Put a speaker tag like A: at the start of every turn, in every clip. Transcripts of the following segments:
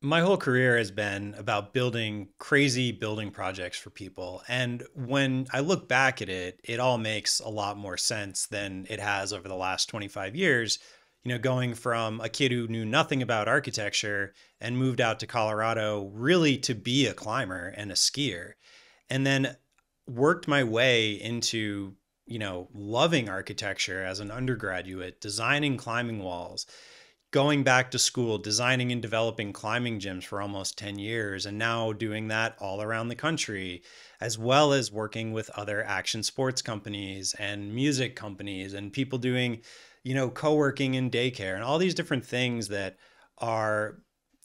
A: My whole career has been about building crazy building projects for people. And when I look back at it, it all makes a lot more sense than it has over the last 25 years. Going from a kid who knew nothing about architecture and moved out to Colorado really to be a climber and a skier, and then worked my way into, loving architecture as an undergraduate, designing climbing walls, going back to school, designing and developing climbing gyms for almost 10 years, and now doing that all around the country, as well as working with other action sports companies and music companies and people doing, co-working and daycare and all these different things that are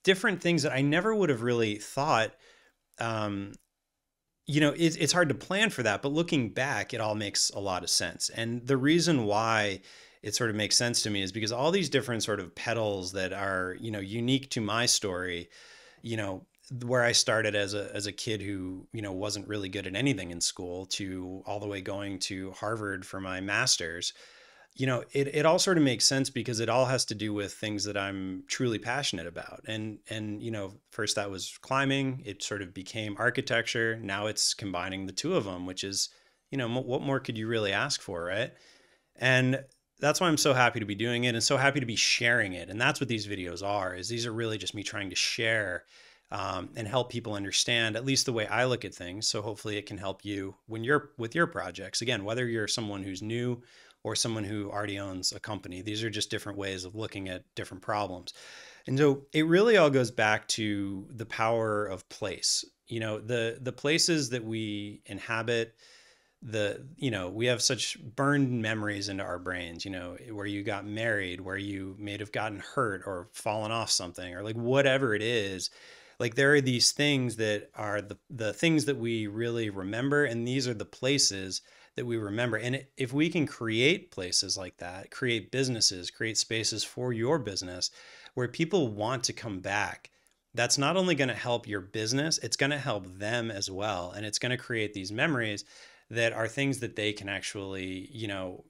A: different things that I never would have really thought. Um, it's hard to plan for that, but looking back, it all makes a lot of sense. And the reason why it sort of makes sense to me is because all these different sort of petals that are, unique to my story, you know, where I started as a kid who, wasn't really good at anything in school to all the way going to Harvard for my master's. It all sort of makes sense because it all has to do with things that I'm truly passionate about. And first that was climbing. It sort of became architecture. Now it's combining the two of them, which is, what more could you really ask for, right? And that's why I'm so happy to be doing it and so happy to be sharing it. And that's what these videos are, is these are really just me trying to share and help people understand at least the way I look at things. So hopefully it can help you when you're with your projects. Again, whether you're someone who's new or someone who already owns a company, these are just different ways of looking at different problems. And so it really all goes back to the power of place. The places that we inhabit, we have such burned memories into our brains, where you got married, where you may have gotten hurt or fallen off something, or like whatever it is. Like there are these things that are the things that we really remember, and these are the places that we remember. And if we can create places like that, create businesses, create spaces for your business where people want to come back, that's not only going to help your business, it's going to help them as well. And it's going to create these memories that are things that they can actually,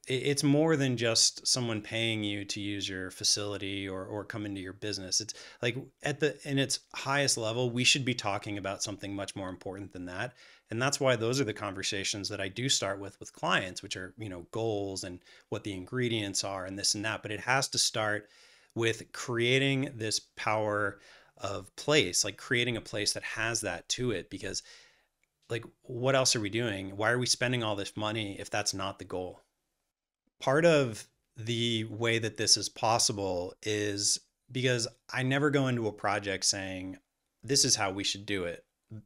A: it's more than just someone paying you to use your facility or come into your business. It's like in its highest level, we should be talking about something much more important than that. And that's why those are the conversations that I do start with clients, which are, goals and what the ingredients are and this and that. But it has to start with creating this power of place, like creating a place that has that to it, because like what else are we doing? Why are we spending all this money if that's not the goal? Part of the way that this is possible is because I never go into a project saying, this is how we should do it.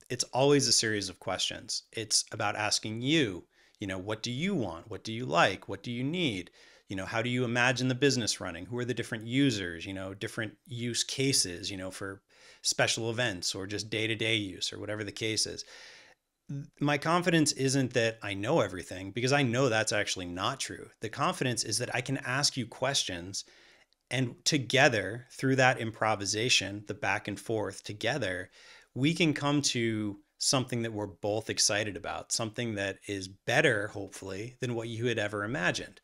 A: It's always a series of questions. It's about asking you, what do you want? What do you like? What do you need? How do you imagine the business running? Who are the different users, different use cases, for special events or just day-to-day use or whatever the case is. My confidence isn't that I know everything, because I know that's actually not true. The confidence is that I can ask you questions, and together through that improvisation, the back and forth together, we can come to something that we're both excited about, something that is better, hopefully, than what you had ever imagined,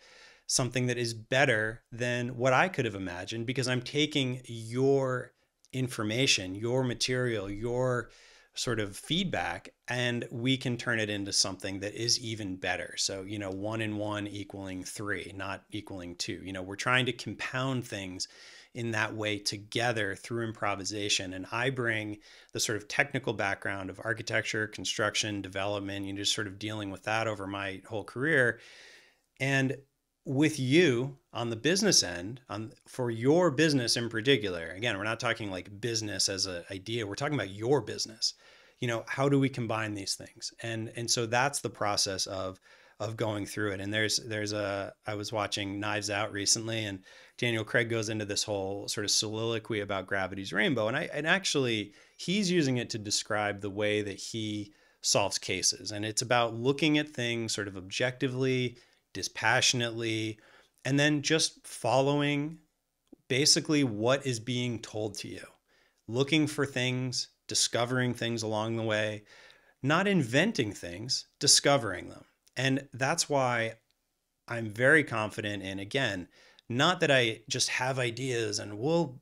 A: something that is better than what I could have imagined, because I'm taking your information, your material, your sort of feedback, and we can turn it into something that is even better. So, 1 and 1 equaling 3, not equaling 2. We're trying to compound things in that way together through improvisation. And I bring the sort of technical background of architecture, construction, development, just sort of dealing with that over my whole career. And with you on the business end, for your business in particular, again, we're not talking like business as an idea, we're talking about your business. How do we combine these things? And so that's the process of going through it. And I was watching Knives Out recently, and Daniel Craig goes into this whole sort of soliloquy about gravity's rainbow. And actually he's using it to describe the way that he solves cases. And it's about looking at things sort of objectively, dispassionately, and then just following basically what is being told to you, looking for things, discovering things along the way, not inventing things, discovering them. And that's why I'm very confident in, again, not that I just have ideas and we'll,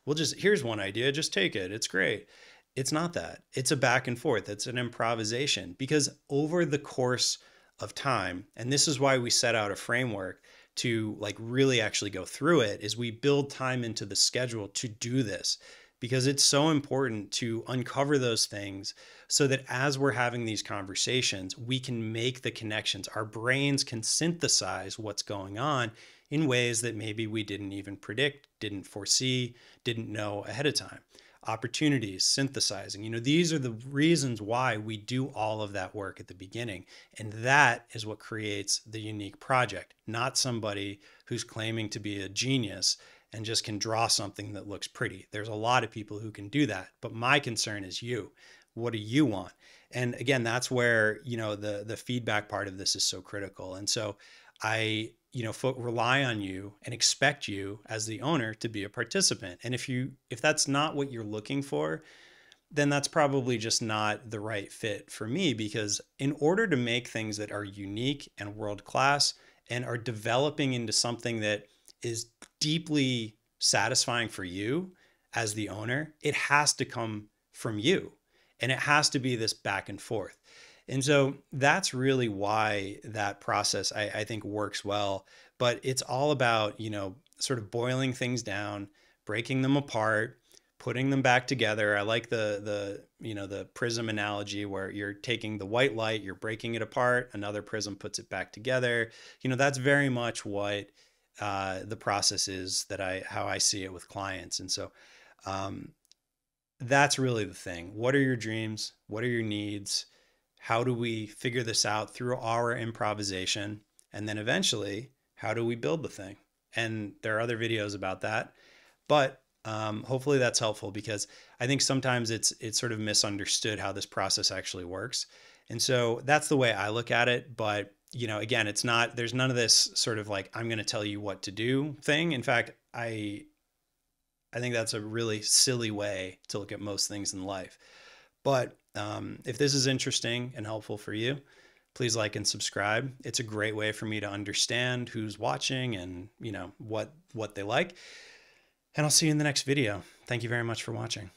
A: here's one idea, just take it. It's great. It's not that. It's a back and forth. It's an improvisation because over the course of time, and this is why we set out a framework to like really actually go through it, is we build time into the schedule to do this because it's so important to uncover those things so that as we're having these conversations, we can make the connections. Our brains can synthesize what's going on in ways that maybe we didn't even predict, didn't foresee, didn't know ahead of time. Opportunities, synthesizing, these are the reasons why we do all of that work at the beginning. And that is what creates the unique project, not somebody who's claiming to be a genius and just can draw something that looks pretty. There's a lot of people who can do that, but my concern is you. What do you want? And again, that's where, the feedback part of this is so critical. And so I, rely on you and expect you as the owner to be a participant. And if that's not what you're looking for, then that's probably just not the right fit for me, because in order to make things that are unique and world class and are developing into something that is deeply satisfying for you as the owner, it has to come from you and it has to be this back and forth. And so that's really why that process I think works well. But it's all about, sort of boiling things down, breaking them apart, putting them back together. I like the prism analogy where you're taking the white light, you're breaking it apart, another prism puts it back together. That's very much what the process is how I see it with clients. And so that's really the thing. What are your dreams? What are your needs? How do we figure this out through our improvisation? And then eventually, how do we build the thing? And there are other videos about that, but hopefully that's helpful, because I think sometimes it's sort of misunderstood how this process actually works. And so that's the way I look at it. But, again, there's none of this sort of like, I'm going to tell you what to do thing. In fact, I think that's a really silly way to look at most things in life. But if this is interesting and helpful for you, please like and subscribe. It's a great way for me to understand who's watching and, what they like. And I'll see you in the next video. Thank you very much for watching.